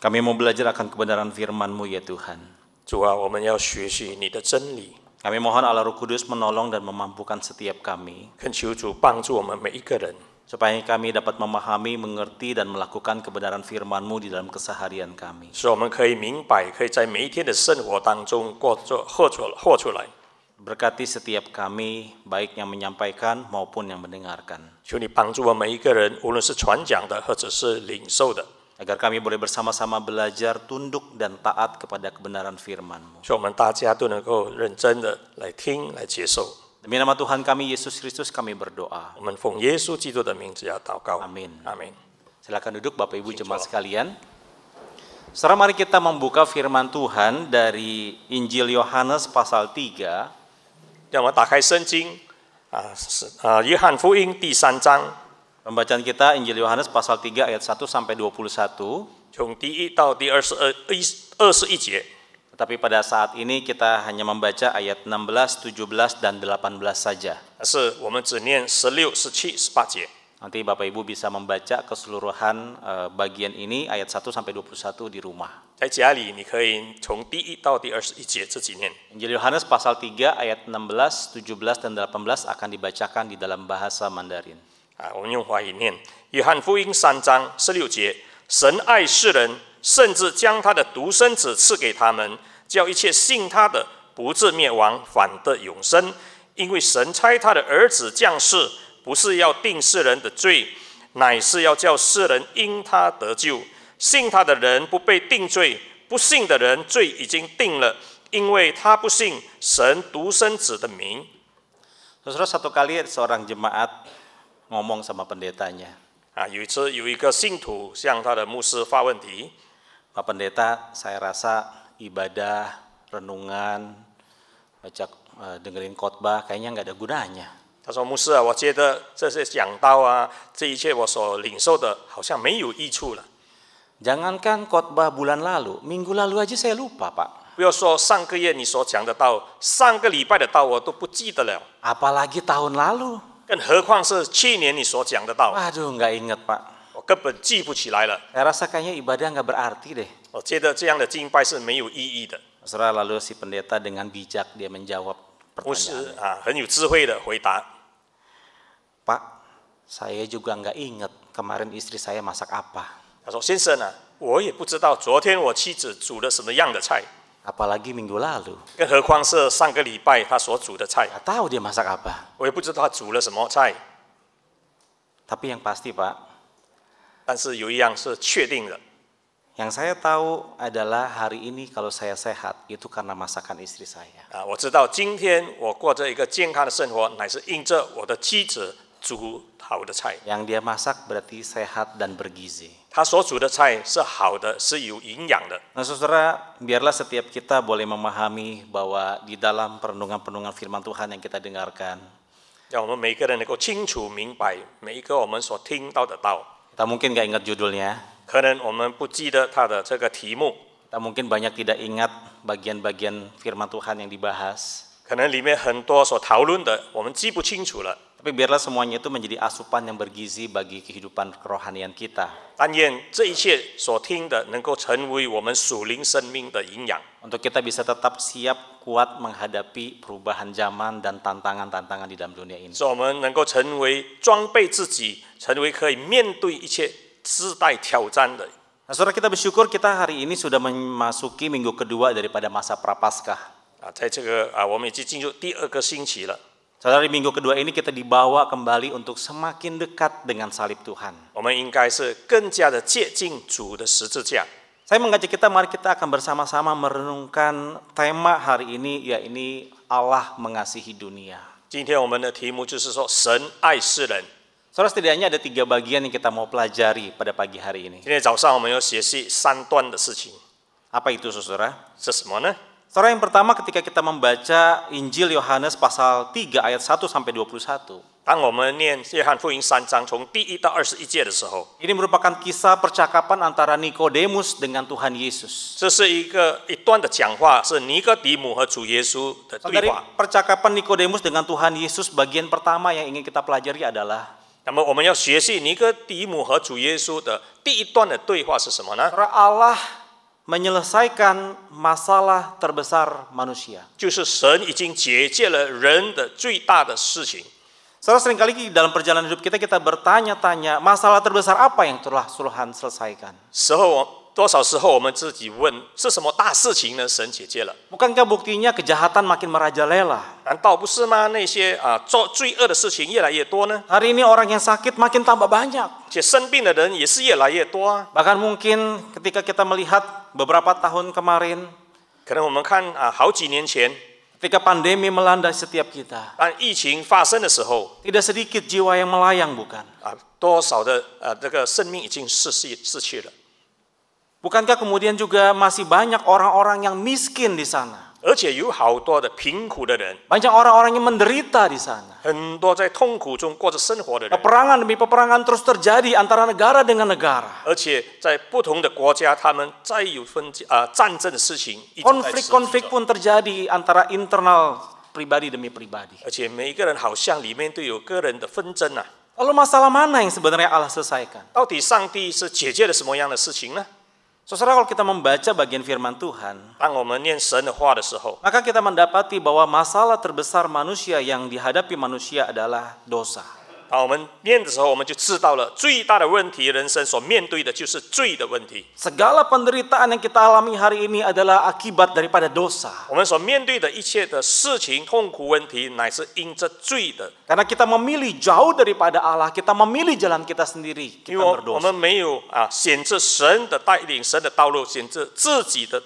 Kami mau belajar akan kebenaran firman-Mu ya Tuhan. 主啊，我们要学习你的真理， Kami mohon Allah Roh Kudus menolong dan memampukan setiap kami, 恳求主帮助我们每一个人， supaya kami dapat memahami, mengerti, dan melakukan kebenaran firman-Mu di dalam keseharian kami. 使我们可以明白，可以在每一天的生活当中活出来。 Berkati setiap kami, baik yang menyampaikan maupun yang mendengarkan. 求你帮助我们每一个人，无论是传讲的或者是领受的， Agar kami boleh bersama-sama belajar, tunduk, dan taat kepada kebenaran firman-Mu. 使我们大家都能够认真的来听、来接受。 Demi nama Tuhan kami, Yesus Kristus, kami berdoa. 我们奉耶稣基督的名字要祷告。 Amin. 阿门。 Silakan duduk Bapak Ibu jemaat sekalian. Saudara, mari kita membuka firman Tuhan dari Injil Yohanes pasal 3. 让我们打开圣经约翰福音第3章， Pembacaan kita Injil Yohanes pasal 3 ayat 1 sampai 21. 从第1到第21节。 Tetapi pada saat ini kita hanya membaca ayat 16, 17, dan 18 saja. 但是我们只念16、17、18节。 Nanti Bapak Ibu bisa membaca keseluruhan bagian ini ayat 1 sampai 21 di rumah. 在家里，你可以从第1到第21节自己念。 Injil Yohanes pasal 3 ayat 16, 17, dan 18 akan dibacakan di dalam bahasa Mandarin. 我们用华语念。约翰福音3章16节：神爱世人，甚至将他的独生子赐给他们，叫一切信他的不至灭亡，反得永生。因为神差他的儿子降世，不是要定世人的罪，乃是要叫世人因他得救。信他的人不被定罪，不信的人罪已经定了，因为他不信神独生子的名。 Saudara, satu kali seorang jemaat ngomong sama pendetanya. 有一次有一个信徒向他的牧师发问题。 Pak Pendeta, saya rasa ibadah, renungan, baca, dengerin khotbah kayaknya nggak ada gunanya. 他说：“牧师啊，我觉得这些讲道啊，这一切我所领受的，好像没有益处了。 Jangankan khotbah bulan lalu, minggu lalu aja saya lupa, Pak. 不要说上个月你所讲的道，上个礼拜的道我都不记得了， Apalagi tahun lalu. 更何况是去年你所讲的道， Waduh, nggak inget, Pak. 我根本记不起来了。 Saya rasa kayaknya ibadah nggak berarti deh. 我觉得这样的敬拜是没有意义的。” Saudara, lalu si pendeta dengan bijak dia menjawab 牧师 pertanyaan. 很有智慧的回答。 Pak, saya juga nggak inget kemarin istri saya masak apa. 他说：“先生啊，我也不知道昨天我妻子煮了什么样的菜， Apalagi minggu lalu. 更何况是上个礼拜他所煮的菜， Nggak tahu dia masak apa. 我也不知道他煮了什么菜。 Tapi yang pasti, Pak, 但是有一样是确定的。” yang saya tahu adalah hari ini kalau saya sehat itu karena masakan istri saya. 我知道今天我过着一个健康的生活，乃是因着我的妻子煮好的菜。 Yang dia masak berarti sehat dan bergizi. 她所煮的菜是好的，是有营养的。 Nah, saudara, biarlah setiap kita boleh memahami bahwa di dalam perenungan-perenungan firman Tuhan yang kita dengarkan, 让我们每一个人能够清楚明白每一个我们所听到的道。 kita mungkin nggak ingat judulnya, 可能我们不记得它的这个题目， kita mungkin banyak tidak ingat bagian-bagian firman Tuhan yang dibahas. 可能里面很多所讨论的我们记不清楚了。 Tapi biarlah semuanya itu menjadi asupan yang bergizi bagi kehidupan kerohanian kita. 但愿这一切所听的能够成为我们属灵生命的营养， Untuk kita bisa tetap siap, kuat menghadapi perubahan zaman dan tantangan-tantangan di dalam dunia ini. 使我们能够成为装备自己，成为可以面对一切世代挑战的。 Nah, saudara, kita bersyukur kita hari ini sudah memasuki minggu kedua daripada masa Prapaskah. 在这个我们已经进入第2个星期了。 Saudara, di minggu kedua ini kita dibawa kembali untuk semakin dekat dengan salib Tuhan. 我们应该是更加的接近主的十字架。 Saya mengajak kita, mari kita akan bersama-sama merenungkan tema hari ini, yaitu Allah mengasihi dunia. 今天我们的题目就是说，神爱世人。 Saudara, setidaknya ada 3 bagian yang kita mau pelajari pada pagi hari ini. 今天早上我们要学习3段的事情， Apa itu, saudara? 是什么呢？ Saudara, yang pertama ketika kita membaca Injil Yohanes pasal 3 ayat 1 sampai 21. 当我们念约翰福音3章从第1到21节的时候， Ini merupakan kisah percakapan antara Nikodemus dengan Tuhan Yesus. 这是一段的讲话，是尼哥底母和主耶稣的对 Dari 话。 percakapan Nikodemus dengan Tuhan Yesus, bagian pertama yang ingin kita pelajari adalah 那么我们要学习尼哥底母和主耶稣的第一段的对话是什么呢？ Saudara, Allah menyelesaikan masalah terbesar manusia. 就是神已经解决了人的最大的事情。 Saudara, seringkali dalam perjalanan hidup kita bertanya-tanya, masalah terbesar apa yang telah Tuhan selesaikan? 多少时候我们自己问，是什么大事情呢？神解决了。 Bukankah buktinya kejahatan makin merajalela? 难道不是吗？那些做罪恶的事情越来越多呢？ Hari ini orang yang sakit makin tambah banyak. 且生病的人也是越来越多啊。 Bahkan mungkin ketika kita melihat beberapa tahun kemarin, 可能我们看好几年前， ketika pandemi melanda setiap kita, 当疫情发生的时候， tidak sedikit jiwa yang melayang, bukan? 多少的这个生命已经逝去了。 Bukankah kemudian juga masih banyak orang-orang yang miskin di sana? 而且有好多的贫苦的人， Banyak orang-orang yang menderita di sana. 很多在痛苦中过着生活的人， Peperangan demi peperangan terus terjadi antara negara dengan negara. 而且在不同的国家，他们再有战争的事情，一直在持续着 Konflik-konflik pun terjadi antara internal pribadi demi pribadi. 而且每一个人好像里面都有个人的纷争啊。 Lalu masalah mana yang sebenarnya Allah selesaikan? 到底上帝是解决了什么样的事情呢？ Saudara, kalau kita membaca bagian firman Tuhan, 当我们念神的话的时候， maka kita mendapati bahwa masalah terbesar manusia yang dihadapi manusia adalah dosa. 当我们念的时候，我们就知道了最大的问题，人生所面对的就是罪的问题。 Segala penderitaan yang kita alami hari ini adalah akibat daripada dosa. 我们所面对的一切的事情、痛苦问题，乃是因着罪的。 Karena kita memilih jauh daripada Allah, kita memilih jalan kita sendiri, 因 kita 为我 berdosa. 们没有选择神的带领、神的道路，选择自己的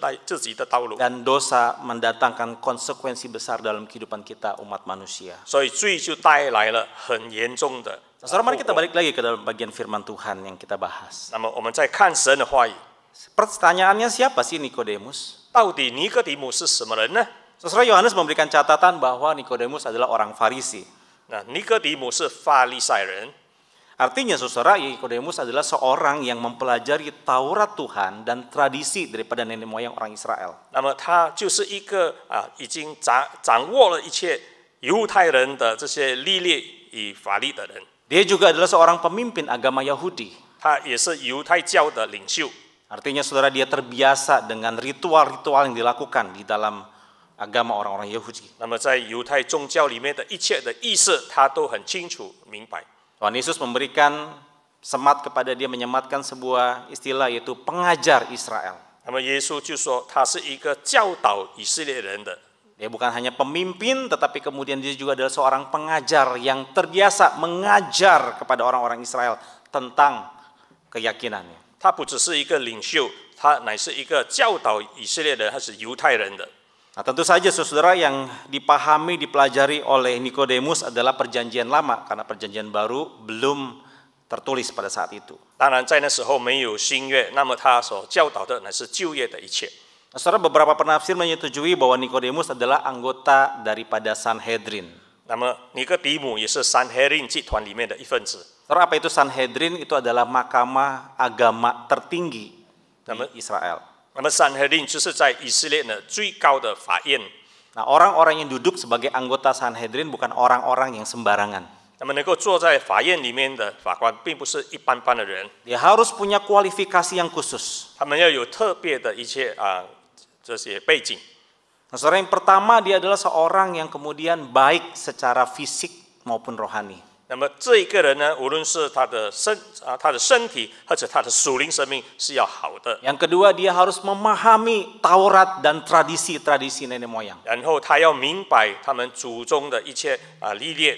道路， Dan dosa mendatangkan konsekuensi besar dalam kehidupan kita umat manusia. 所以罪就带来了很严重的。 Saudara, mari kita balik lagi ke dalam bagian firman Tuhan yang kita bahas. 那么我们再看神的话语， Pertanyaannya, siapa sih Nikodemus? 到底尼哥底母是什么人呢？ Saudara, Yohanes memberikan catatan bahwa Nikodemus adalah orang Farisi. 那尼哥底母是法利赛人。 Artinya, saudara, Nikodemus adalah seorang yang mempelajari Taurat Tuhan dan tradisi daripada nenek moyang orang Israel. 那么他就是一个已经掌握了一切犹太人的这些历列与法律的人， Dia juga adalah seorang pemimpin agama Yahudi. 他也是犹太教的领袖。 Artinya, saudara, dia terbiasa dengan ritual-ritual yang dilakukan di dalam agama orang-orang Yahudi. 那么在犹太宗教里面的一切的意思，他都很清楚明白。 Tuhan Yesus memberikan semat kepada dia, menyematkan sebuah istilah, yaitu pengajar Israel. 那么耶稣就说，他是一个教导以色列人的。 Dia bukan hanya pemimpin, tetapi kemudian dia juga adalah seorang pengajar yang terbiasa mengajar kepada orang-orang Israel tentang keyakinannya. 他不只是一个领袖，他乃是一个教导以色列人，他是犹太人的。 Nah, tentu saja saudara, yang dipahami, dipelajari oleh Nikodemus adalah perjanjian lama, karena perjanjian baru belum tertulis pada saat itu. 当然，在那时候没有新约，那么他所教导的乃是旧约的一切。 Nah, saudara, beberapa penafsir menyetujui bahwa Nikodemus adalah anggota daripada Sanhedrin. 那么尼哥底母也是三黑令集团里面的一份子。 Saudara, apa itu Sanhedrin? Itu adalah mahkamah agama tertinggi di Israel. 那么三黑令就是在以色列的最高的法院。 Nah, orang-orang yang duduk sebagai anggota Sanhedrin bukan orang-orang yang sembarangan. 那么能够坐在法院里面的法官，并不是一般般的人， Dia harus punya kualifikasi yang khusus. 他们要有特别的一些这些背景。 Nah, saudara, yang pertama, dia adalah seorang yang kemudian baik secara fisik maupun rohani. 那么这一个人呢，无论是他的身体或者他的属灵生命是要好的。 Yang kedua, dia harus memahami Taurat dan tradisi-tradisi nenek moyang. 然后他要明白他们祖宗的一切历列、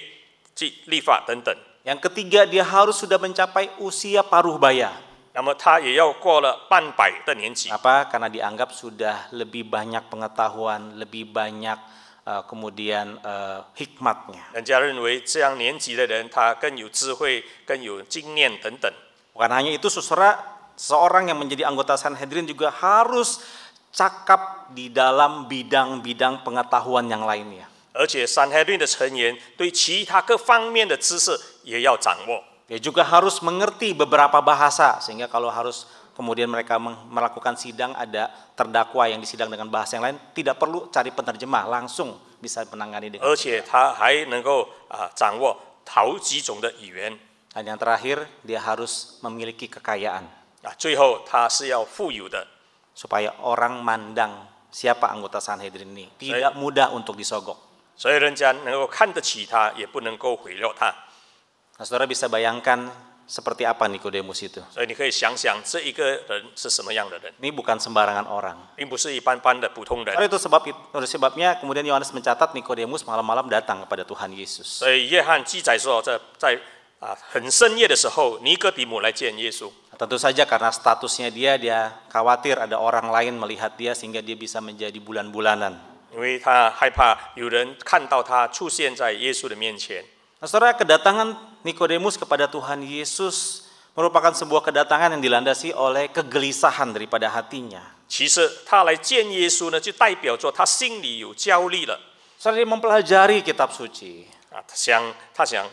律法等等。 Yang ketiga, dia harus sudah mencapai usia paruh baya. 那么他也要过了半百的年纪。 Apa? Karena dianggap sudah lebih banyak pengetahuan, lebih banyak kemudian hikmatnya. 人家认为这样年纪的人，他更有智慧、更有经验等等。 Bukan hanya itu, saudara, seorang yang menjadi anggota Sanhedrin juga harus cakap di dalam bidang-bidang pengetahuan yang lainnya. 而且三黑令的成员对其他各方面的知识也要掌握。 Dia juga harus mengerti beberapa bahasa, sehingga kalau harus kemudian mereka melakukan sidang, ada terdakwa yang disidang dengan bahasa yang lain, tidak perlu cari penerjemah, langsung bisa menangani dengan. 而且他还能够掌握好几种的语言。Dan yang terakhir, dia harus memiliki kekayaan 最后他是要富有的， supaya orang mandang siapa anggota Sanhedrin ini. Tidak mudah untuk disogok. 所以人家能够看得起他，也不能够毁掉他。 Nah, saudara bisa bayangkan seperti apa Nikodemus itu. 所以你可以想想这一个人是什么样的人， Ini bukan sembarangan orang. 并不是一般般的普通人。 Karena itu sebabnya kemudian Yohanes mencatat Nikodemus malam-malam datang kepada Tuhan Yesus. 所以约翰记载说，在很深夜的时候，尼哥底母来见耶稣。 Tentu saja karena statusnya dia khawatir ada orang lain melihat dia sehingga dia bisa menjadi bulan-bulanan. 因为他害怕有人看到他出现在耶稣的面前。 Nah, saudara, kedatangan Nikodemus kepada Tuhan Yesus merupakan sebuah kedatangan yang dilandasi oleh kegelisahan daripada hatinya. 其实他来见耶稣呢，就代表着他心里有焦虑了。 Saudara, dia mempelajari kitab suci. 他想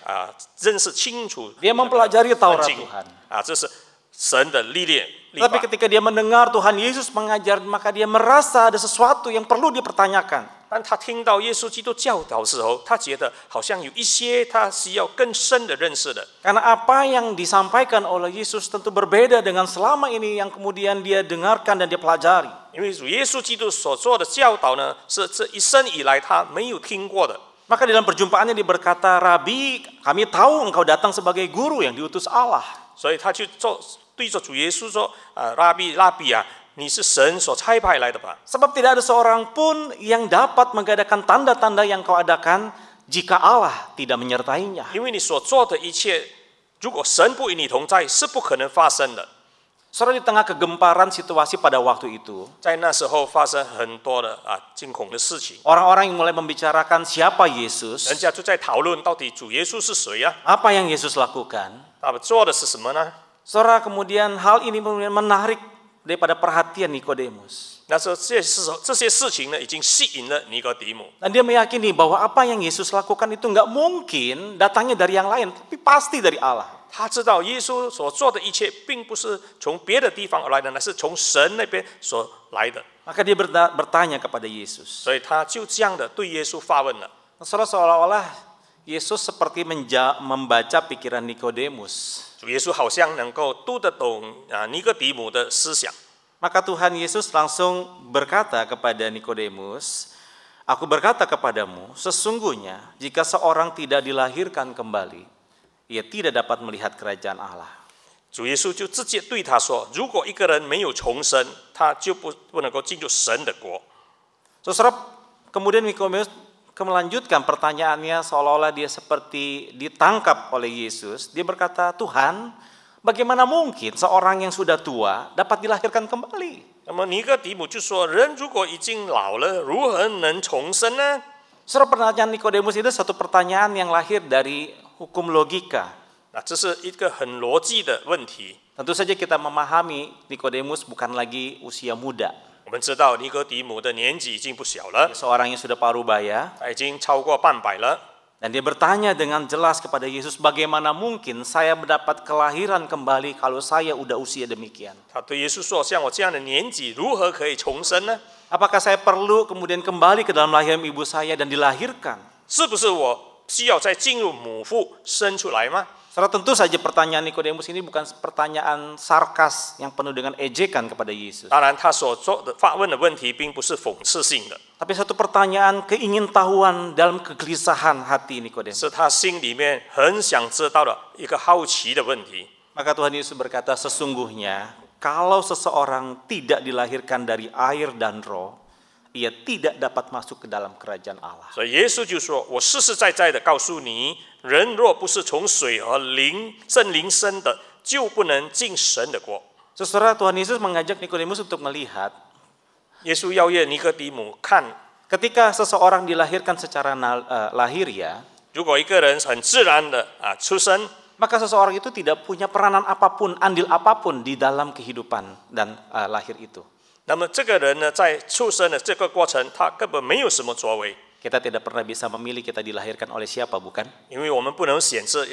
认识清楚 Dia mempelajari Taurat 经 Tuhan. 这是神的历练。 Tapi ketika dia mendengar Tuhan Yesus mengajar, maka dia merasa ada sesuatu yang perlu dipertanyakan. 当他听到耶稣基督教导的时候，他觉得好像有一些他需要更深的认识的。 Karena apa yang disampaikan oleh Yesus tentu berbeda dengan selama ini yang kemudian dia dengarkan dan dia pelajari. 因为主耶稣基督所做的教导呢，是这一生以来他没有听过的。 Maka dalam perjumpaannya dia berkata, Rabi, kami tahu engkau datang sebagai guru yang diutus Allah. 所以他就对着主耶稣说：“拉比啊，你是神所差派来的吧？ Sebab tidak ada seorang pun yang dapat mengadakan tanda-tanda yang kau adakan jika Allah tidak menyertainya. 因为你所做的一切，如果神不与你同在，是不可能发生的。” Saudara, di tengah kegemparan situasi pada waktu itu, 在那时候发生很多的惊恐的事情， orang-orang yang mulai membicarakan siapa Yesus, 人家就在讨论到底主耶稣是谁呀？ apa yang Yesus lakukan. 他们做的是什么呢？ Saudara, kemudian hal ini kemudian menarik daripada perhatian Nikodemus. 那时候这些事情呢，已经吸引了尼哥底母。 Dan dia meyakini bahwa apa yang Yesus lakukan itu nggak mungkin datangnya dari yang lain, tapi pasti dari Allah. 他知道耶稣所做的一切，并不是从别的地方而来的，乃是从神那边所来的。 Maka dia bertanya kepada Yesus. 所以他就这样的对耶稣发问了。 Saudara, seolah-olah Yesus seperti membaca pikiran Nikodemus. 主耶稣好像能够读得懂尼哥底母的思想。 Maka Tuhan Yesus langsung berkata kepada Nikodemus, Aku berkata kepadamu, sesungguhnya jika seorang tidak dilahirkan kembali, ia tidak dapat melihat kerajaan Allah. 主耶稣就直接对他说：“如果一个人没有重生，他就不能够进入神的国。” Saudara, kemudian Nikodemus melanjutkan pertanyaannya seolah-olah dia seperti ditangkap oleh Yesus. Dia berkata, Tuhan, bagaimana mungkin seorang yang sudah tua dapat dilahirkan kembali? 那么尼哥底母就说：“人如果已经老了，如何能重生呢？” Saudara, pertanyaan Nikodemus itu satu pertanyaan yang lahir dari hukum logika. 这是一个很逻辑的问题。 Tentu saja kita memahami Nikodemus bukan lagi usia muda. 我们知道尼哥底母的年纪已经不小了， Seorang yang sudah parubaya. 他已经超过半百了。 Dan dia bertanya dengan jelas kepada Yesus, bagaimana mungkin saya mendapat kelahiran kembali kalau saya udah usia demikian? 他对耶稣说：“像我这样的年纪，如何可以重生呢？ Apakah saya perlu kemudian kembali ke dalam rahim ibu saya dan dilahirkan? 是不是我需要再进入母腹生出来吗？” Saudara, tentu saja pertanyaan Nikodemus ini bukan pertanyaan sarkas yang penuh dengan ejekan kepada Yesus. 当然，他所做的发问的问题并不是讽刺性的， Tapi satu pertanyaan keingintahuan dalam kegelisahan hati Nikodemus. 是他心里面很想知道的一个好奇的问题。 Maka Tuhan Yesus berkata, sesungguhnya kalau seseorang tidak dilahirkan dari air dan roh, ia tidak dapat masuk ke dalam kerajaan Allah. 所以耶稣就说：“我实实在在的告诉你，人若不是从水和圣灵生的，就不能进神的国。” Saudara, Tuhan Yesus mengajak Nikodemus untuk melihat 耶稣邀约尼哥底母看， ketika seseorang dilahirkan secara lahiriah, 如果一个人很自然的出生， maka seseorang itu tidak punya peranan apapun, andil apapun di dalam kehidupan dan lahir itu. 那么这个人呢，在出生的这个过程，他根本没有什么作为， Kita tidak pernah bisa memilih kita dilahirkan oleh siapa, bukan? 因为我们不能选择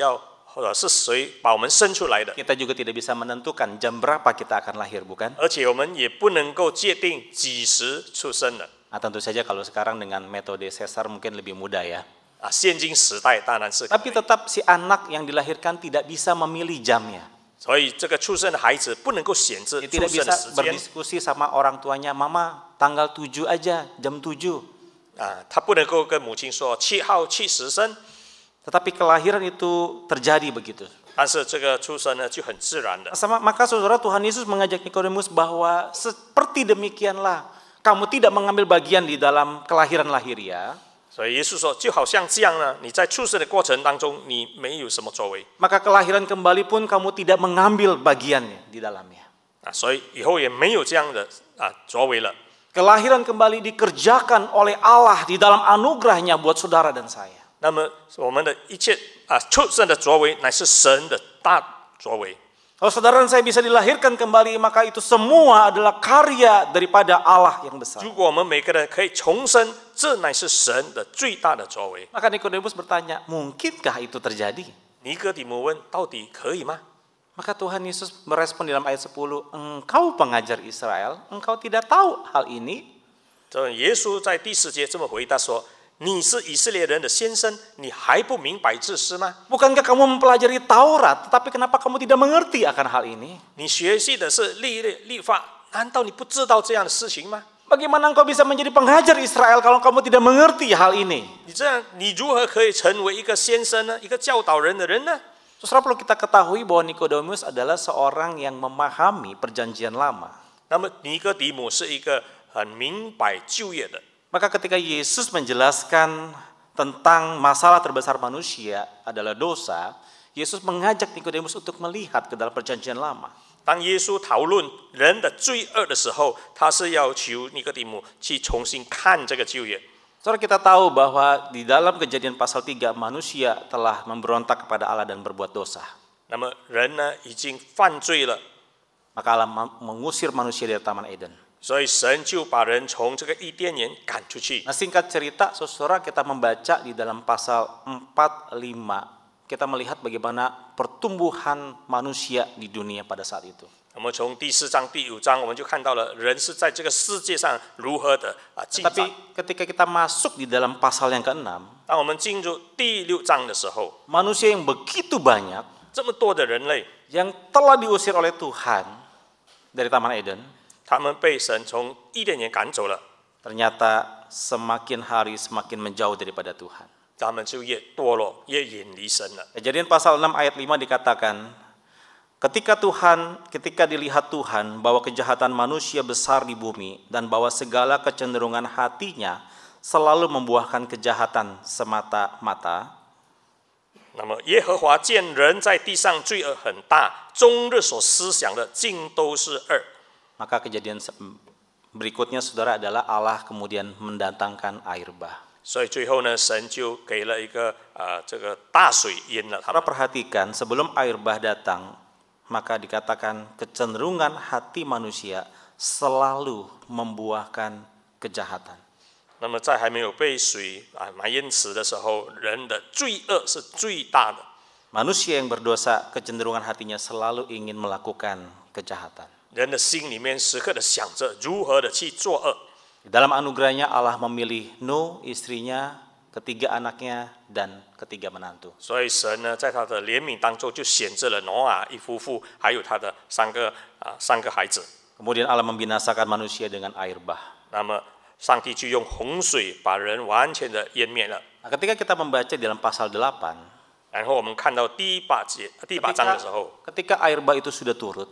或者是谁把我们生出来的， Kita juga tidak bisa menentukan jam berapa kita akan lahir, bukan? 而且我们也不能够界定几时出生的。 Nah, tentu saja kalau sekarang dengan metode sesar mungkin lebih mudah ya. 现今时代当然是可 Tapi 以， tetap si anak yang dilahirkan tidak bisa memilih jamnya. 所以这个出生的孩子不能够选择 Dia 出 tidak 生 bisa 的时间 berdiskusi sama orang tuanya, Mama tanggal 7 aja, jam 7. 他不能够跟母亲说7号7时生， Tetapi kelahiran itu terjadi begitu. 但是这个出生呢就很自然的。 Maka saudara, Tuhan Yesus mengajak Nikodemus bahwa seperti demikianlah kamu tidak mengambil bagian di dalam kelahiran lahiriah. 所以耶稣说，就好像这样呢，你在出生的过程当中，你没有什么作为 Maka kelahiran kembali pun kamu tidak mengambil bagiannya di dalamnya. 所以以后也没有这样的作为了。 Kelahiran kembali dikerjakan oleh Allah di dalam anugerahnya buat saudara dan saya. 那么我们的一切出生的作为乃是神的大作为。 Kalau saudara dan saya bisa dilahirkan kembali, maka itu semua adalah karya daripada Allah yang besar. 如果我们每个人可以重生，这乃是神的最大的作为。 Maka Nikodemus bertanya, mungkinkah itu terjadi? 尼哥底母问：到底可以吗？ Maka Tuhan Yesus merespon dalam ayat 10, engkau pengajar Israel, engkau tidak tahu hal ini? 这耶稣在第4节这么回答说：你是以色列人的先生，你还不明白这事吗？ Bukankah kamu mempelajari Taurat, tetapi kenapa kamu tidak mengerti akan hal ini? 你学习的是律法，难道你不知道这样的事情吗？ Bagaimana engkau bisa menjadi pengajar Israel kalau kamu tidak mengerti hal ini? 你这样，你如何可以成为一个先生呢？一个教导人的人呢？ Saudara, perlu kita ketahui bahwa Nikodemus adalah seorang yang memahami perjanjian lama. 那么尼哥底母是一个很明白旧约的。 Maka ketika Yesus menjelaskan tentang masalah terbesar manusia adalah dosa, Yesus mengajak Nikodemus untuk melihat ke dalam perjanjian lama. 当耶稣讨论人的罪恶的时候，他是要求尼哥底母去重新看这个旧约。 Saudara, kita tahu bahwa di dalam Kejadian pasal 3 manusia telah memberontak kepada Allah dan berbuat dosa. 那么人呢已经犯罪了， Maka Allah mengusir manusia dari Taman Eden. 所以神就把人从这个伊甸园赶出去。 Nah, singkat cerita, saudara, kita membaca di dalam pasal 4-5, kita melihat bagaimana pertumbuhan manusia di dunia pada saat itu. 那么从第4章、第5章，我们就看到了人是在这个世界上如何的进展。 Tapi ketika kita masuk di dalam pasal yang ke-6, 当我们进入第6章的时候， manusia yang begitu banyak 这么多的人类， yang telah diusir oleh Tuhan dari Taman Eden, 他们被神从伊甸园赶走了， ternyata semakin hari semakin menjauh daripada Tuhan. 他们就越堕落，越远离神了。 Kejadian pasal 6 ayat 5 dikatakan, ketika dilihat Tuhan bahwa kejahatan manusia besar di bumi dan bahwa segala kecenderungan hatinya selalu membuahkan kejahatan semata-mata. 那么耶和华见人在地上罪恶很大，终日所思想的尽都是恶。 Maka kejadian berikutnya, saudara, adalah Allah kemudian mendatangkan air bah. 所以最后呢，神就给了一个这个大水淹了他 Saudara 们。 perhatikan, sebelum air bah datang, maka dikatakan kecenderungan hati manusia selalu membuahkan kejahatan. 那么在还没有被水淹死的时候，人的罪恶是最大的。 Manusia yang berdosa, kecenderungan hatinya selalu ingin melakukan kejahatan. 人的心里面时刻的想着如何的去作恶。 Di dalam anugerahnya Allah memilih Nuh, istrinya, ketiga anaknya, dan ketiga menantu. 所以神呢，在他的怜悯当中，就选择了挪亚一夫妇，还有他的三个孩子。 Kemudian Allah membinasakan manusia dengan air bah. 那么上帝就用洪水把人完全的淹灭了。 Nah, ketika kita membaca dalam pasal 8, 然后我们看到第八章的时候， ketika air bah itu sudah turut,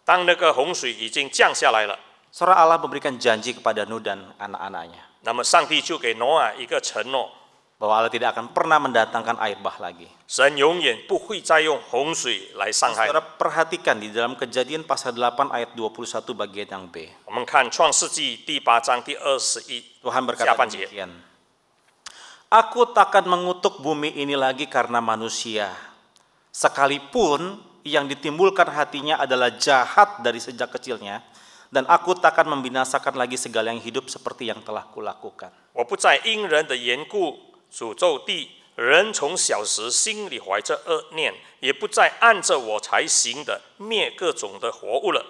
当那个洪水已经降下来了， saudara, Allah memberikan janji kepada Nuh dan anak-anaknya 那么上帝就给挪亚一个承诺， bahwa Allah tidak akan pernah mendatangkan air bah lagi. 神永远不会再用洪水来伤害。 Saudara perhatikan di dalam Kejadian pasal 8 ayat 21 bagian yang B. 我们看创世纪第8章第21 Tuhan 下 berkata 半节， demikian. Aku takkan mengutuk bumi ini lagi karena manusia, sekalipun yang ditimbulkan hatinya adalah jahat dari sejak kecilnya, dan aku takkan membinasakan lagi segala yang hidup seperti yang telah kulakukan. 我不再因人的缘故诅咒地，人从小时心里怀着恶念，也不再按着我才行的灭各种的活物了。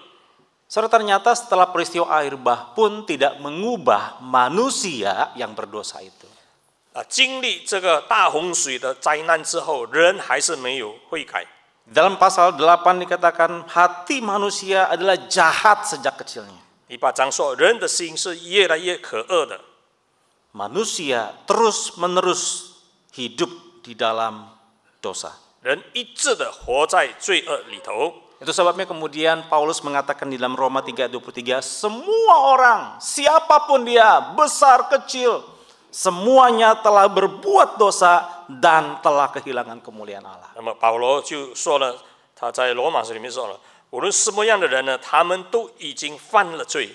Saudara, ternyata setelah peristiwa air bah pun tidak mengubah manusia yang berdosa itu. 经历这个大洪水的灾难之后，人还是没有悔改。 Dalam pasal 8 dikatakan hati manusia adalah jahat sejak kecilnya. 第8章说，人的心是越来越可恶的， Manusia terus-menerus hidup di dalam dosa. 人一直的活在罪恶里头。 Itu sebabnya kemudian Paulus mengatakan di dalam Roma 3:23, semua orang, siapapun dia, besar kecil, semuanya telah berbuat dosa dan telah kehilangan kemuliaan Allah. 那么保罗就说了，他在罗马书里面说了，无论什么样的人呢，他们都已经犯了罪。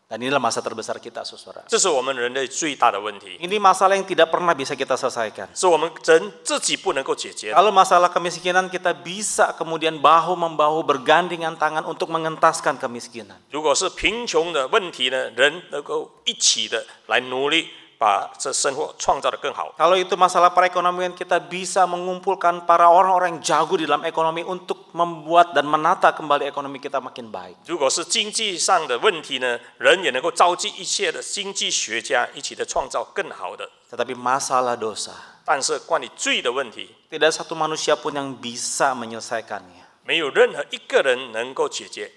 Dan inilah masa terbesar kita, saudara. 这是我们人类最大的问题， Ini masalah yang tidak pernah bisa kita selesaikan. 是我们人自己不能够解决的。 Kalau masalah kemiskinan kita bisa kemudian bahu-membahu bergandengan tangan untuk mengentaskan kemiskinan. 如果是贫穷的问题呢，人能够一起的来努力，把这生活创造得更好。 Kalau itu masalah perekonomian, kita bisa mengumpulkan para orang-orang yang jago di dalam ekonomi untuk membuat dan menata kembali ekonomi kita makin baik. 如果是经济上的问题呢，人也能够召集一切的经济学家一起的创造更好的。 Tetapi masalah dosa, 但是关于罪的问题， tidak satu manusia pun yang bisa menyelesaikannya. 没有任何一个人能够解决。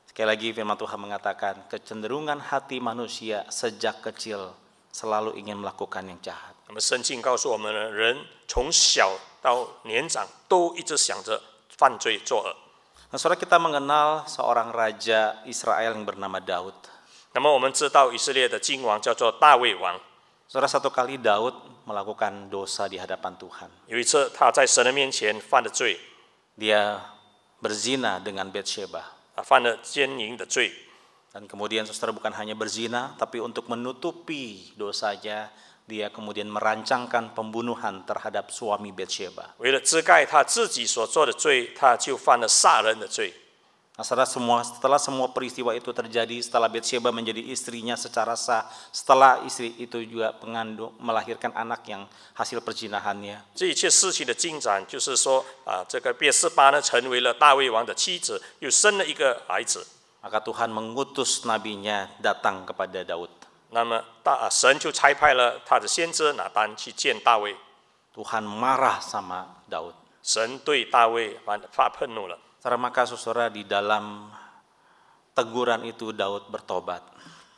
Sekali lagi firman Tuhan mengatakan, kecenderungan hati manusia sejak kecil selalu ingin melakukan yang jahat. 那么圣经告诉我们呢，人从小到年长都一直想着犯罪作恶。 Nah, saudara, kita mengenal seorang raja Israel yang bernama Daud. 那么我们知道以色列的君王叫做大卫王。 Saudara, satu kali Daud melakukan dosa di hadapan Tuhan. 有一次他在神的面前犯了罪， Dia berzina dengan Betsheba. 犯了奸淫的罪。 Dan kemudian saudara bukan hanya berzina, tapi untuk menutupi dosanya, dia kemudian merancangkan pembunuhan terhadap suami Betsheba. 为了遮盖他自己所做的罪，他就犯了杀人的罪。 Nah, saudara, setelah semua peristiwa itu terjadi, setelah Betsheba menjadi istrinya secara sah, setelah istri itu juga melahirkan anak yang hasil perzinahannya, 这一切事情的进展，就是说这个别是巴呢成为了大卫王的妻子，又生了一个孩子。 maka Tuhan mengutus nabinya datang kepada Daud. 那么神就差派了他的先知拿单去见大卫。 Tuhan marah sama Daud. 神对大卫发愤怒了。 Maka saudara, di dalam teguran itu Daud bertobat.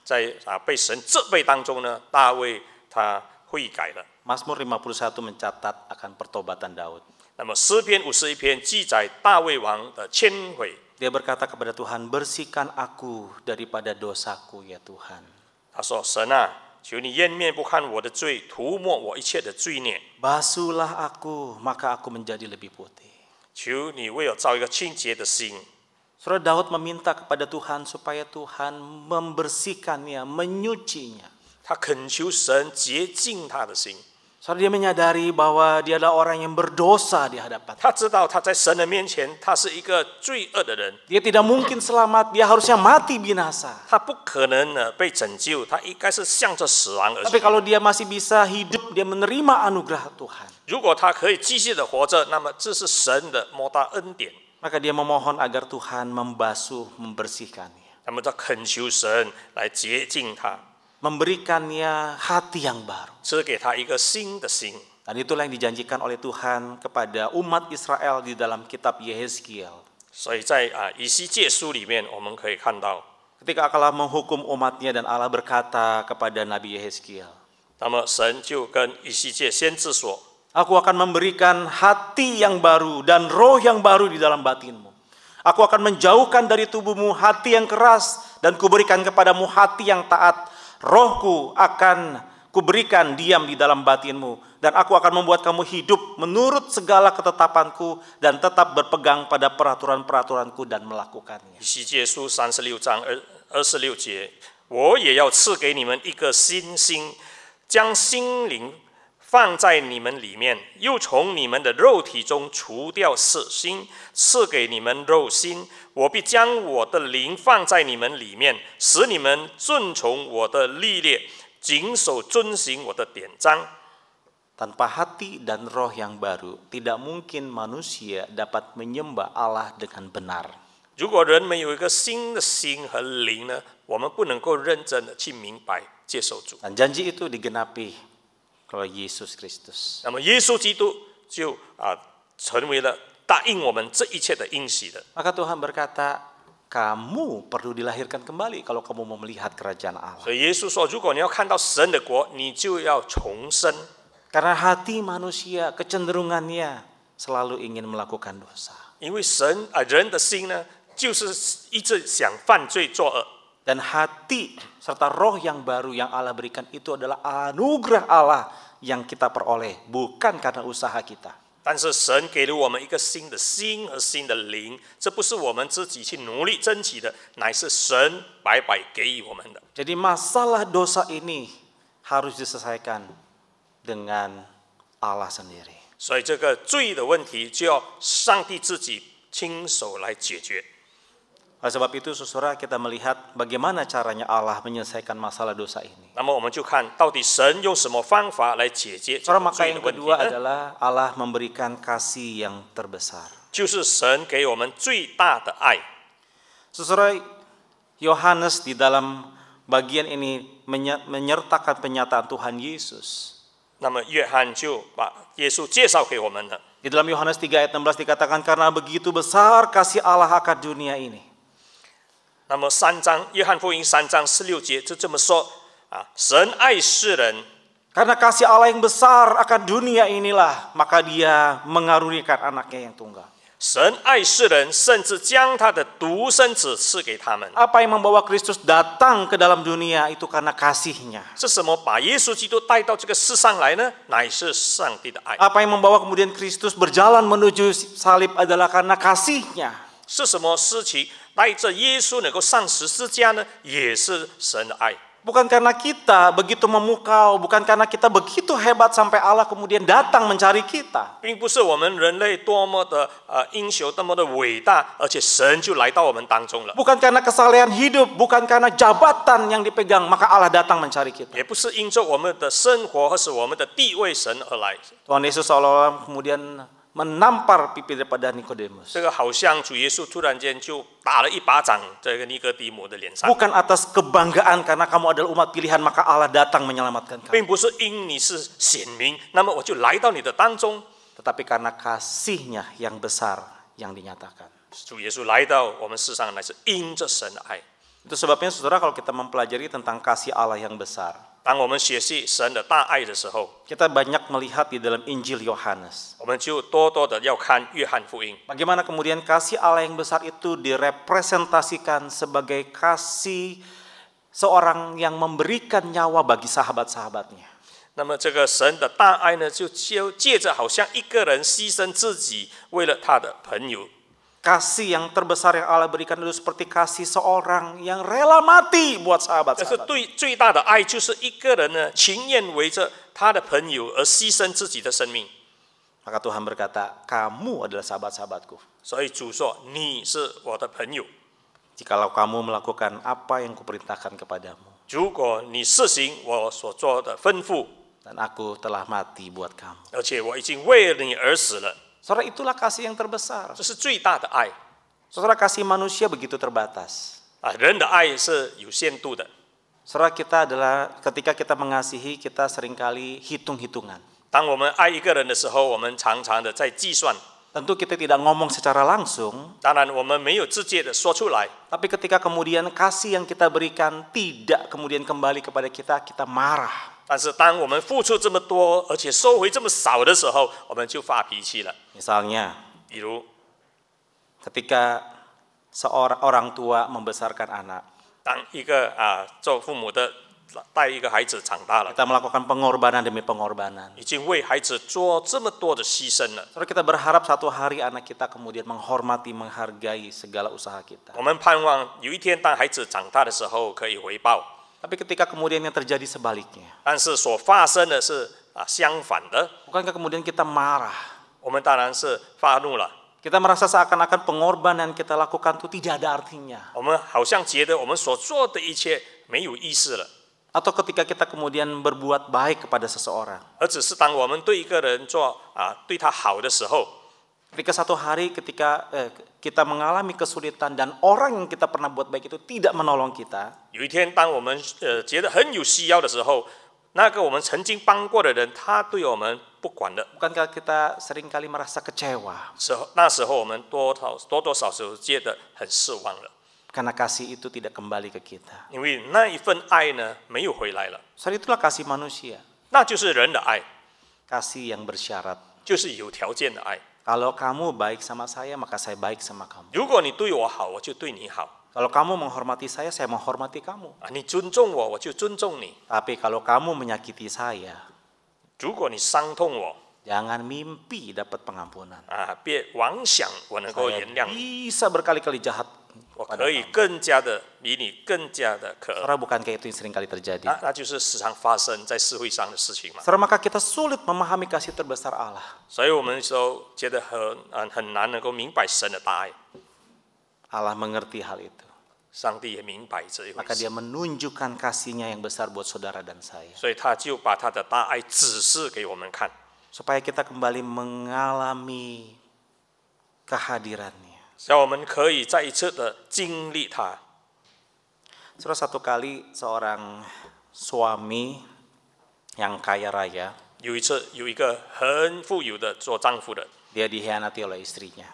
在被神责备当中呢，大卫他悔改了。 Mazmur 51 mencatat akan pertobatan Daud. 那么诗篇51篇记载大卫王的谦悔。 Dia berkata kepada Tuhan, bersihkan aku daripada dosaku ya Tuhan. 他说：“神啊，求你掩面不看我的罪，涂抹我一切的罪孽。 Basuhlah aku, maka aku menjadi lebih putih. 求你为我造一个清洁的心。” Saudara, Daud meminta kepada Tuhan supaya Tuhan membersihkannya, menyucinya. 他恳求神洁净他的心。 Saudara, dia menyadari bahwa dia adalah orang yang berdosa di hadapan. 他知道他在神的面前，他是一个罪恶的人， Dia tidak mungkin selamat, dia harusnya mati binasa. 他不可能呢被拯救，他应该是向着死亡而 Tapi 去。 kalau dia masih bisa hidup, dia menerima anugerah Tuhan. 如果他可以继续的活着，那么这是神的莫大恩典。 Maka dia memohon agar Tuhan membasuh, membersihkannya. 那么他恳求神来洁净他， Memberikannya hati yang baru. 赐给他一个新的心。 Dan itulah yang dijanjikan oleh Tuhan kepada umat Israel di dalam kitab Yehezkiel. 所以在以西结书里面，我们可以看到， Ketika Allah menghukum umatnya dan Allah berkata kepada Nabi Yehezkiel, 那么神就跟以西结先知说： Aku akan memberikan hati yang baru dan roh yang baru di dalam batinmu. Aku akan menjauhkan dari tubuhmu hati yang keras dan kuberikan kepadamu hati yang taat. Rohku akan kuberikan diam di dalam batinmu dan aku akan membuat kamu hidup menurut segala ketetapanku dan tetap berpegang pada peraturan-peraturanku dan melakukannya. 以西结书36章26节，我也要赐给你们一个新心，将心灵放在你们里面，又从你们的肉体中除掉死心，赐给你们肉心。我必将我的灵放在你们里面，使你们遵从我的律例，谨守遵行我的典章。 Tanpa hati dan roh yang baru, tidak mungkin manusia dapat menyembah Allah dengan benar. 如果人没有一个新的心和灵呢，我们不能够认真的去明白接受主。 Dan janji itu digenapi kepada Yesus Kristus. 那么耶稣基督就成为了答应我们这一切的应许的。 Maka Tuhan berkata, kamu perlu dilahirkan kembali kalau kamu mau melihat kerajaan Allah. 所以耶稣说，如果你要看到神的国，你就要重生。 Karena hati manusia kecenderungannya selalu ingin melakukan dosa. 因为人的心呢，就是一直想犯罪作恶。 Dan hati serta roh yang baru yang Allah berikan itu adalah anugerah Allah yang kita peroleh, bukan karena usaha kita. 但是神给了我们一个新的心和新的灵，这不是我们自己去努力争取的，乃是神白白给予我们的。 Jadi masalah dosa ini harus diselesaikan dengan Allah sendiri. 所以这个罪的问题就要上帝自己亲手来解决。 Oleh sebab itu, saudara, kita melihat bagaimana caranya Allah menyelesaikan masalah dosa ini. 那么我们就看到底神用什么方法来解决这 Saudara, 个 maka 罪的 yang 问题 kedua 呢？ adalah Allah memberikan kasih yang terbesar. 就是神给我们最大的爱。 Saudara, Yohanes di dalam bagian ini menyertakan penyataan Tuhan Yesus. 那么约翰就把耶稣介绍给我们了。 Di dalam Yohanes 3 ayat 16 dikatakan, karena begitu besar kasih Allah akan dunia ini. 那么约翰福音3章16节就这么说神爱世人， Karena kasih Allah yang besar akan dunia inilah, maka dia mengaruniakan anaknya yang tunggal. 神爱世人，甚至将他的独生子赐给他们。 Apa yang membawa Kristus datang ke dalam dunia itu karena kasihnya. 是什么把耶稣基督带到这个世上来呢？乃是上帝的爱。 Apa yang membawa kemudian Kristus berjalan menuju salib adalah karena kasihnya. 是什么事情带着耶稣能够上十字架呢？也是神的爱。 Bukan karena kita begitu memukau, bukan karena kita begitu hebat sampai Allah kemudian datang mencari kita. 并不是我们人类多么的英雄，多么的伟大，而且神就来到我们当中了。 Bukan karena kesalehan hidup, bukan karena jabatan yang dipegang, maka Allah datang mencari kita. 也不是因着我们的生活或是我们的地位神而来。 Tuhan Yesus seolah-olah kemudian menampar pipi daripada Nikodemus. 这个好像主耶稣突然间就打了一巴掌这个尼哥底母的脸上， Bukan atas kebanggaan karena kamu adalah umat pilihan maka Allah datang menyelamatkan kamu. 并不是因你是显明，那么我就来到你的当中。 Tetapi karena kasihnya yang besar yang dinyatakan. 主耶稣来到我们世上，乃是因着神的爱。 Itu sebabnya saudara kalau kita mempelajari tentang kasih Allah yang besar, 当我们学习神的大爱的时候， kita banyak melihat di dalam Injil Yohanes. 我们就多多的要看约翰福音。 Bagaimana kemudian kasih Allah yang besar itu direpresentasikan sebagai kasih seorang yang memberikan nyawa bagi sahabat-sahabatnya. 那么这个神的大爱呢，就借着好像一个人牺牲自己，为了他的朋友。 Kasih yang terbesar yang Allah berikan itu seperti kasih seorang yang rela mati buat 但是 sahabat-sahabat. 最大的爱就是一个人呢，情愿为着他的朋友而牺牲自己的生命。 Maka Tuhan berkata, kamu adalah sahabat-sahabatku. 所以主说：“你是我的朋友， Jikalau kamu melakukan apa yang kuperintahkan kepadamu. 如果你实行我所做的吩咐， Dan aku telah mati buat kamu. 而且我已经为了你而死了。” Saudara, itulah kasih yang terbesar. 这是最大的爱 Saudara, kasih manusia begitu terbatas. 人的爱是有限度的。 Saudara, kita adalah ketika kita mengasihi, kita seringkali hitung-hitungan. 当我们爱一个人的时候，我们常常的在计算。 Tentu kita tidak ngomong secara langsung, 当然，我们没有直接的说出来， tapi ketika kemudian kasih yang kita berikan tidak kemudian kembali kepada kita, kita marah. 但是当我们付出这么多，而且收回这么少的时候，我们就发脾气了。 Misalnya, 比如， ketika seorang orang tua membesarkan anak, 当一个做父母的带一个孩子长大了， kita melakukan pengorbanan demi pengorbanan. 已经为孩子做这么多的牺牲了。 Saudara, kita berharap satu hari anak kita kemudian menghormati, menghargai segala usaha kita. 我们盼望有一天，当孩子长大的时候可以回报， Tapi ketika kemudian yang terjadi sebaliknya, 但是所发生的是相反的， bukankah kemudian kita marah? 我们当然是发怒了。 Kita merasa seakan-akan pengorbanan yang kita lakukan itu tidak ada artinya. 我们好像觉得我们所做的一切没有意思了， Atau ketika kita kemudian berbuat baik kepada seseorang. 而只是当我们对一个人做对他好的时候， Ketika satu hari ketika kita mengalami kesulitan dan orang yang kita pernah buat baik itu tidak menolong kita, 有一天当我们觉得很有需要的时候，那个我们曾经帮过的人，他对我们不管了。 Bukankah kita seringkali merasa kecewa 那时候我们多多少少觉得很失望了， karena kasih itu tidak kembali ke kita? 因为那一份爱呢没有回来了， Saudara, itulah kasih manusia, 那就是人的爱， kasih yang bersyarat. 就是有条件的爱。 Kalau kamu baik sama saya, maka saya baik sama kamu. 如果你对我好，我就对你好 Kalau kamu menghormati saya menghormati kamu. 啊，你尊重我，我就尊重你。 Tapi kalau kamu menyakiti saya, 如果你伤痛我 jangan mimpi dapat pengampunan. 啊，别妄想我能够 Saya 原谅你， bisa berkali-kali jahat 我 kepada 可以 kamu. 更加的比你更加的可恶。 Saudara, bukankah itu yang seringkali terjadi? 那就是时常发生在社会上的事情嘛。 Saudara, maka kita sulit memahami kasih terbesar Allah. 所以我们都觉得很难能够明白神的大爱。 Allah mengerti hal itu. 上帝也明白这一回 Maka 事 dia， menunjukkan kasihnya yang besar buat saudara dan saya. 所以他就把他的大爱指示给我们看， Supaya kita kembali mengalami kehadirannya. 让我们可以再一次的经历他。 Saudara, satu kali seorang suami yang kaya raya, 有一次，有一个很富有的做丈夫的 dia dikhianati oleh istrinya.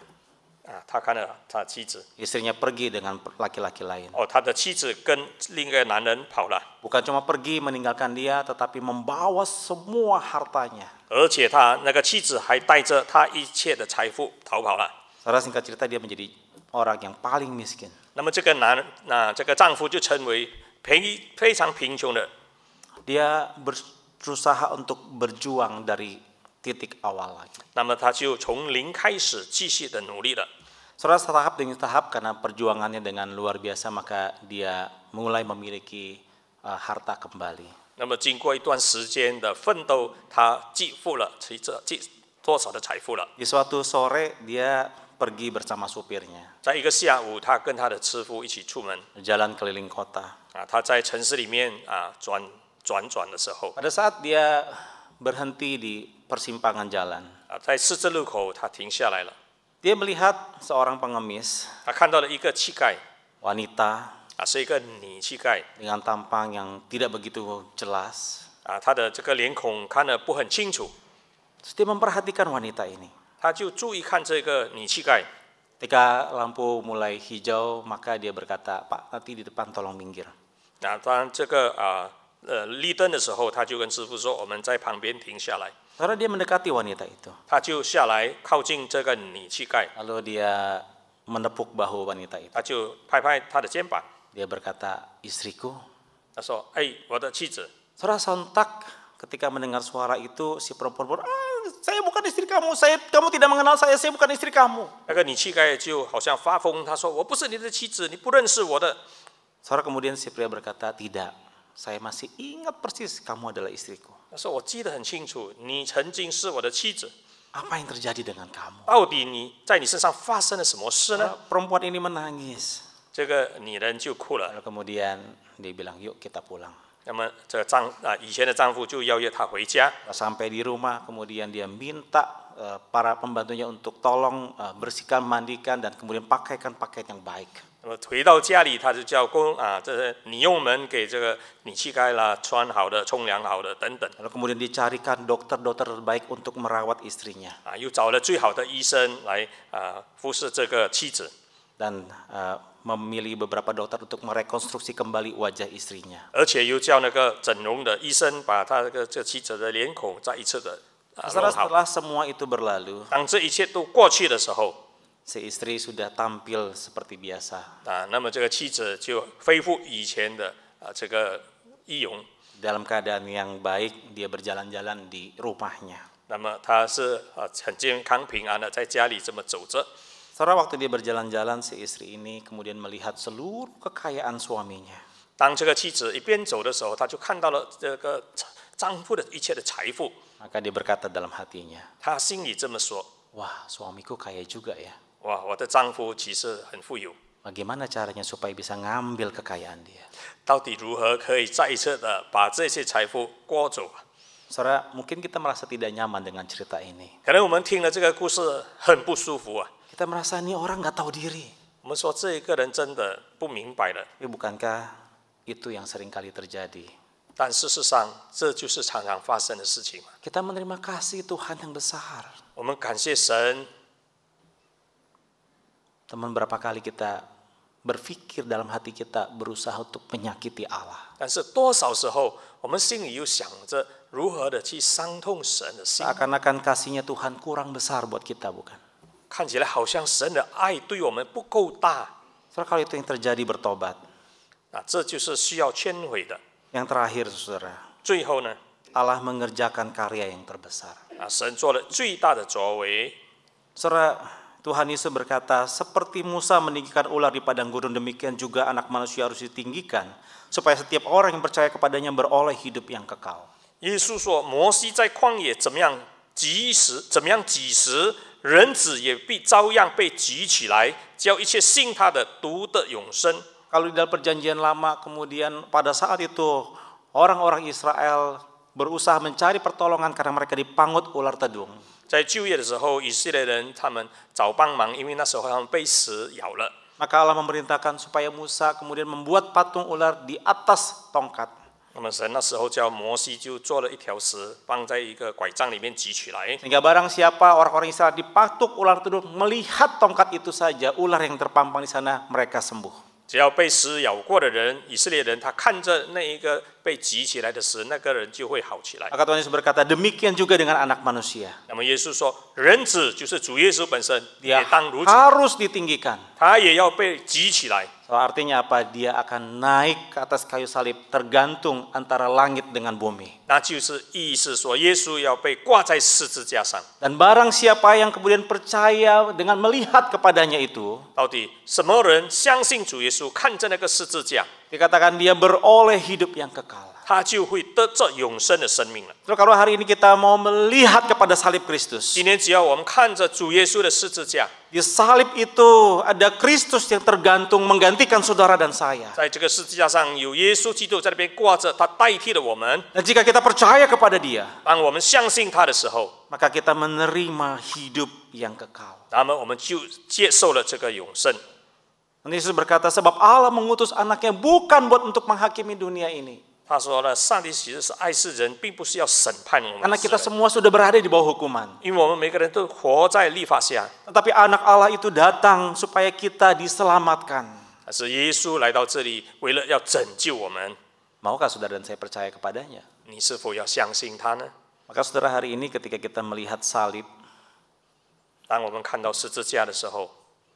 啊，他看了他妻子， Istrinya pergi dengan laki-laki lain. 他的妻子跟另一个男人跑了， Bukan cuma pergi meninggalkan dia, tetapi membawa semua hartanya. 而且他那个妻子还带着他一切的财富逃跑了。 Saudara, singkat cerita dia menjadi orang yang paling miskin. 那么这个这个丈夫就成为非常贫穷的， Dia berusaha untuk berjuang dari titik awal lagi. 那么他就从零开始继续的努力了。 Saudara, tahap demi tahap karena perjuangannya dengan luar biasa, maka dia mulai memiliki harta kembali. 那么经过一段时间的奋斗，他继付了多少的财富了？ Di suatu sore dia pergi bersama supirnya, 在一个下午，他跟他的师傅一起出门 jalan keliling kota. 啊，他在城市里面啊转的时候 Pada saat dia berhenti di persimpangan jalan, 啊，在十字路口他停下来了， dia melihat seorang pengemis 他看到了一个乞丐 wanita 啊，是一个女乞丐 dengan tampang yang tidak begitu jelas. 啊，他的这个脸孔看得不很清楚， Terus dia memperhatikan wanita ini. 他就注意看这个女乞丐。 Ketika lampu mulai hijau, maka dia berkata, "Pak, nanti di depan tolong minggir." 那当这个绿灯的时候，他就跟师傅说：“我们在旁边停下来。” Saudara, dia mendekati wanita itu. 他就下来靠近这个女乞丐， Lalu dia menepuk bahu wanita itu. 他就拍拍她的肩膀， Dia berkata, "Istriku." 他说：“哎，我的妻子。” Saudara, sontak ketika mendengar suara itu, si perempuan, "Saya bukan istri kamu, kamu tidak mengenal saya bukan istri kamu." 那个女乞丐就好像发疯，她说：“我不是你的妻子，你不认识我的。” Saudara, kemudian si pria berkata, "Tidak, saya masih ingat persis kamu adalah istriku." 他说：“我记得很清楚，你曾经是我的妻子。 Apa yang terjadi dengan kamu? 到底在你身上发生了什么事呢 Perempuan ini menangis. 这个女人就哭了。 Lalu kemudian dia bilang, "Yuk kita pulang." 那么这个以前的丈夫就邀约她回家。 Sampai di rumah, kemudian dia minta para pembantunya untuk tolong bersihkan, mandikan, dan kemudian pakaikan pakaian yang baik. 那么回到家里，他就叫这些女佣们给这个女乞丐啦穿好的、冲凉好的等等。 Lalu kemudian dicarikan dokter-dokter terbaik untuk merawat istrinya. 又找了最好的医生来服侍这个妻子。 Dan memilih beberapa dokter untuk merekonstruksi kembali wajah istrinya. 而且又叫那个整容的医生把他这妻子的脸孔再一次的弄好。 Setelah semua itu berlalu, 当这一切都过去的时候， si istri sudah tampil seperti biasa. 那么这个妻子就恢复以前的这个仪容。 Dalam keadaan yang baik, dia berjalan-jalan di rumahnya. 那么他是很健康平安的在家里这么走着。 Saudara, waktu dia berjalan-jalan, si istri ini kemudian melihat seluruh kekayaan suaminya. 当这个妻子一边走的时候，他就看到了这个丈夫的一切的财富。 Maka dia berkata dalam hatinya, 他心里这么说 "Wah, suamiku kaya juga ya. 哇，我的丈夫其实很富有， Bagaimana caranya supaya bisa ngambil kekayaan dia?" 到底如何可以再一次的把这些财富过走？ Saudara, mungkin kita merasa tidak nyaman dengan cerita ini. 可能我们听了这个故事很不舒服啊， Kita merasa ini orang nggak tahu diri. 我们说这个人真的不明白了。 Tapi bukankah itu yang sering kali terjadi? 但事实上，这就是常常发生的事情嘛。 Kita menerima kasih Tuhan yang besar. 我们感谢神。 Teman, berapa kali kita berpikir dalam hati kita berusaha untuk menyakiti Allah. 但是多少时候，我们心里又想着如何的去伤痛神的心， Seakan-akan kasihnya Tuhan kurang besar buat kita, bukan? 看起来好像神的爱对我们不够大。 Saudara, kalau itu yang terjadi, bertobat. 这就是需要忏悔的。 Yang terakhir, saudara, 最后呢， Allah mengerjakan karya yang terbesar. 神做了最大的作为。 Saudara, Tuhan Yesus berkata, seperti Musa meninggikan ular di padang gurun, demikian juga anak manusia harus ditinggikan, supaya setiap orang yang percaya kepadanya beroleh hidup yang kekal. 耶稣说：“摩西在旷野怎么样几时，人子也必照样被举起来，叫一切信他的独得永生。” Kalau di dalam perjanjian lama, kemudian pada saat itu orang-orang Israel berusaha mencari pertolongan karena mereka dipangut ular tedung. 在旧约的时候，以色列人他们找帮忙，因为那时候他们被蛇咬了。 Maka Allah memerintahkan supaya Musa kemudian membuat patung ular di atas tongkat. 那么神那时候叫摩西就做了一条蛇，放在一个拐杖里面举起来。 Sehingga barang siapa orang-orang Israel dipatuk ular tedung, melihat tongkat itu saja, ular yang terpampang di sana, mereka sembuh. 只要被蛇咬过的人，以色列人他看着那一个被举起来的蛇，那个人就会好起来。 Maka Tuhan Yesus berkata, demikian juga dengan anak manusia. 那么耶稣说，人子就是主耶稣本身， Dia 也当如此， harus ditinggikan. 他也要被举起来。 So, artinya apa? Dia akan naik ke atas kayu salib, tergantung antara langit dengan bumi. 那就是意思说，耶稣要被挂在十字架上。 Dan barang siapa yang kemudian percaya dengan melihat kepadanya itu, 到底什么人相信主耶稣，看着那个十字架， dikatakan dia beroleh hidup yang kekal. 他就会得着永生的生命了。 Terus kalau hari ini kita mau melihat kepada salib Kristus, 今天只要我们看着主耶稣的十字架， di salib itu ada Kristus yang tergantung menggantikan saudara dan saya. 在这个十字架上有耶稣基督在那边挂着，他代替了我们。 Dan jika kita percaya kepada dia, 当我们相信他的时候， maka kita menerima hidup yang kekal. 那么我们就接受了这个永生。 Dan Yesus berkata, sebab Allah mengutus anaknya bukan buat untuk menghakimi dunia ini. 他说了，上帝其实是爱世人，并不是要审判我们 Karena 世 kita 人， semua sudah berada di bawah hukuman. 因为我们每个人都活在律法下。 Tetapi anak Allah itu datang supaya kita diselamatkan. 但是耶稣来到这里，为了要拯救我们， Maukah saudara dan saya percaya kepadanya? 你是否要相信他呢？ Maka saudara, hari ini ketika kita melihat salib, 当我们看到十字架的时候，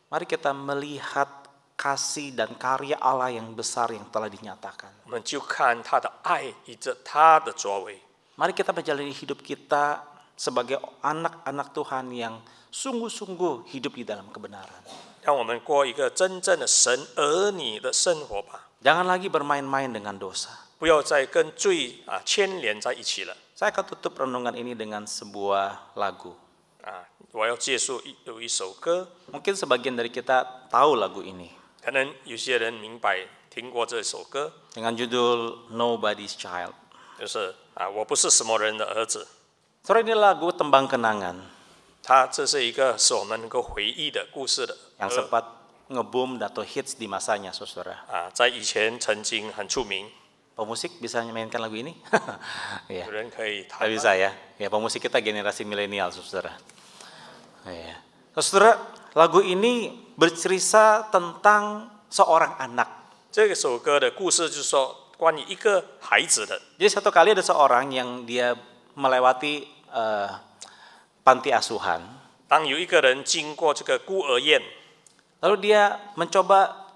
mari kita melihat kasih dan karya Allah yang besar yang telah dinyatakan. 我们就看他的爱以着他的作为。 Mari kita menjalani hidup kita sebagai anak-anak Tuhan yang sungguh-sungguh hidup di dalam kebenaran. 让我们过一个真正的神儿女的生活吧， Jangan lagi bermain-main dengan dosa. 不要再跟罪牵连在一起了。 Saya akan tutup renungan ini dengan sebuah lagu. 我要结束有一首歌， Mungkin sebagian dari kita tahu lagu ini 可能有些人明白听过这首歌， dengan judul Nobody's Child. 就是我不是什么人的儿子。 Saudara, ini lagu tembang kenangan 这是一个使我们能够回忆的故事的 yang sempat nge-boom atau hits di masanya, saudara. 在以前曾经很出名， Pemusik bisa memainkan lagu ini? Iya. 有人可以 Nggak 弹吗。 bisa ya. Ya, pemusik kita generasi milenial, saudara. Iya. Saudara, lagu ini bercerita tentang seorang anak. 这首歌的故事就是说关于一个孩子的。 Jadi satu kali ada seorang yang dia melewati panti asuhan. 当有一个人经过这个孤儿院， Lalu dia mencoba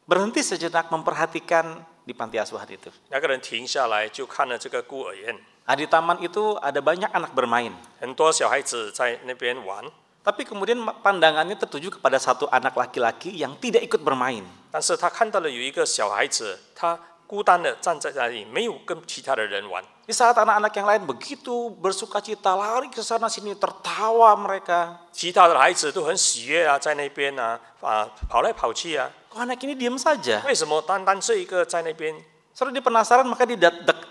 berhenti sejenak memperhatikan di panti asuhan itu. 那个人停下来就看了这个孤儿院， Di taman itu ada banyak anak bermain. 很多小孩子在那边玩， Tapi kemudian pandangannya tertuju kepada satu anak laki-laki yang tidak ikut bermain. 但是他看到了有一个小孩子，他孤单的站在那里，没有跟其他的人玩。 Di saat anak-anak yang lain begitu bersukacita lari ke sana sini, tertawa mereka. 其他的孩子都很喜悦在那边跑来跑去啊。 Kok anak ini diam saja? 为什么单单这一个在那边？ Setelah dia penasaran, maka dia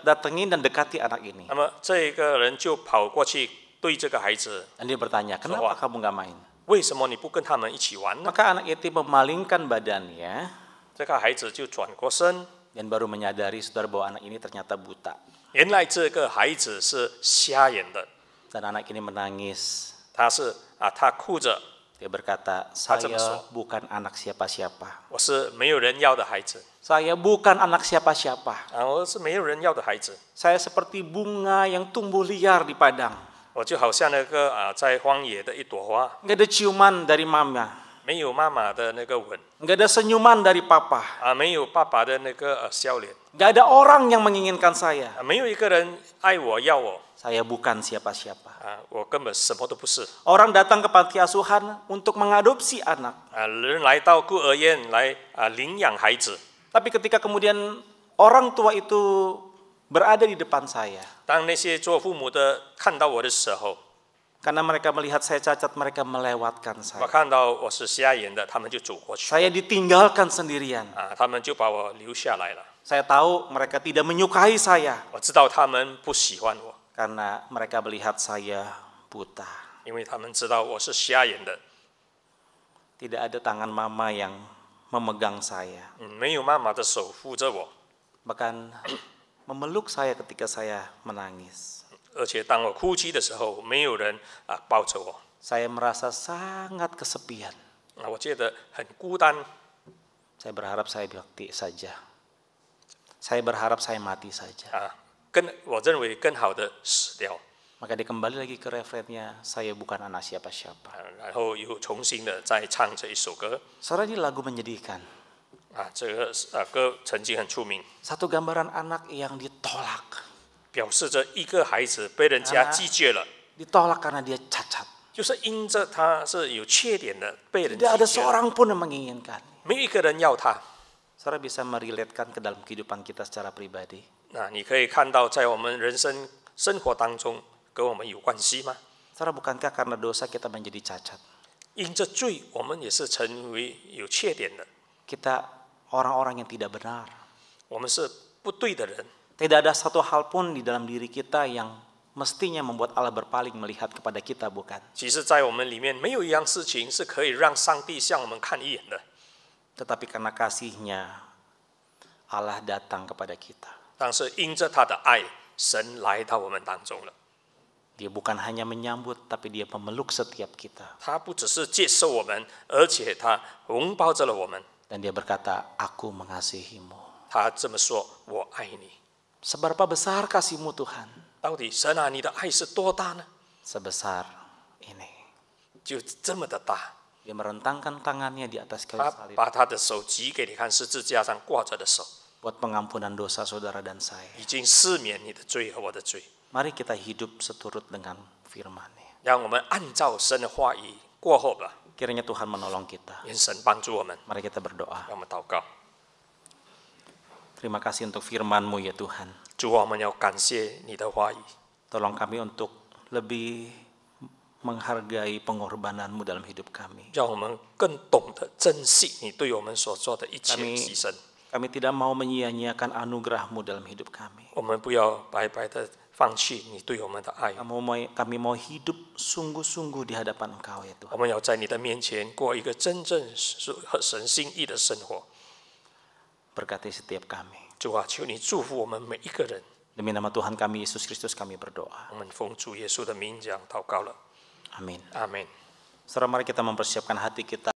datengin dan dekati anak ini. 那么这一个人就跑过去对这个孩子， Dan dia bertanya, kenapa kamu nggak main? 为什么你不跟他们一起玩呢？ Maka anak itu memalingkan badannya, 这个孩子就转过身， Dan baru menyadari saudara bahwa anak ini ternyata buta. 原来这个孩子是瞎眼的， Dan anak ini menangis. 他哭着， Dia berkata, 他这么 saya 说。 bukan anak siapa-siapa. 我是没有人要的孩子， Saya bukan anak siapa-siapa. 我是没有人要的孩子， Saya seperti bunga yang tumbuh liar di padang. 我就好像那个在荒野的一朵花， Nggak ada ciuman dari mama. 没有妈妈的那个吻， Nggak ada senyuman dari papa. 没有爸爸的那个笑脸， Nggak ada orang yang menginginkan saya. 没有一个人爱我要我， Saya bukan siapa-siapa. 我根本什么都不是。 Orang datang ke panti asuhan untuk mengadopsi anak. 人来到孤儿院来领养孩子， Tapi ketika kemudian orang tua itu berada di depan saya, 当那些做父母的看到我的时候， karena mereka melihat saya cacat, mereka melewatkan 我 saya. 看到我是瞎眼的，他们就走过去， Saya ditinggalkan sendirian. 他们就把我留下来了。 Saya tahu mereka tidak menyukai saya 我知道他们不喜欢我， karena mereka melihat saya buta. 因为他们知道我是瞎眼的， Tidak ada tangan mama yang memegang saya, 没有妈妈的手扶着我， bahkan memeluk saya ketika saya menangis. 而且当我哭泣的时候，没有人抱着我， Saya merasa sangat kesepian. 我觉得很孤单。 Saya berharap saya mati saja. Saya berharap saya mati saja. 我认为更好的死掉， Maka dia kembali lagi ke refrennya, saya bukan anak siapa-siapa. 然后又重新的再唱这一首歌。 Saudara, ini lagu menyedihkan. 这个歌曾经很出名， Satu gambaran anak yang ditolak. 表示着一个孩子被人家拒绝了， Ditolak karena dia cacat. 就是因着他是有缺点的，被人拒 Tidak ada 绝了， seorang pun yang menginginkan. 没有一个人要他。 Saudara bisa meriletkan ke dalam kehidupan kita secara pribadi. 你可以看到在我们人生活当中跟我们有关系吗？ Saudara, bukankah karena dosa kita menjadi cacat? 因着罪，我们也是成为有缺点的， Kita orang-orang yang tidak benar. 我们是不对的人。 Tidak ada satu hal pun di dalam diri kita yang mestinya membuat Allah berpaling melihat kepada kita, bukan? 其实，在我们里面没有一样事情是可以让上帝向我们看一眼的， Tetapi karena kasih-Nya, Allah datang kepada kita. 但是因着他的爱，神来到我们当中了。 Dia bukan hanya menyambut, tapi dia memeluk setiap kita. 他不只是接受我们，而且他拥抱着了我们。 Dan dia berkata, aku mengasihimu. 他这么说：“我爱你。 Seberapa besar kasih-Mu Tuhan? ”到底神啊，你的爱是多大呢？ Sebesar ini. 就这么的大。 Dia merentangkan tangannya di atas kayu 他 salib 把他的手举给你看，十字架上挂着的手， buat pengampunan dosa saudara dan saya. 已经赦免你的罪和我的罪。 Mari kita hidup seturut dengan firman-Nya. 让我们按照神的话语过后吧， Kiranya Tuhan menolong kita. 愿神帮助我们。 Mari kita berdoa. 让我们祷告， Terima kasih untuk firman-Mu ya Tuhan. 主啊，我们要感谢你的话语， Tolong kami untuk lebih menghargai pengorbanan-Mu dalam hidup kami. 让我们更懂得珍惜你对我们所做的一切 Kami 牺牲。 Kami tidak mau menyia-nyiakan anugerah-Mu dalam hidup kami. 我们不要白白的放弃你对我们的爱， Kami mau hidup sungguh-sungguh di hadapan Engkau ya 我 Tuhan. 们要在你的面前过一个真正合神心意的生活。 Berkati setiap kami. 主啊，求你祝福我们每一个人。 Demi nama Tuhan kami Yesus Kristus kami berdoa. 我们奉主耶稣的名讲祷告了， Amin. 阿门。 Saudara, mari kita mempersiapkan hati kita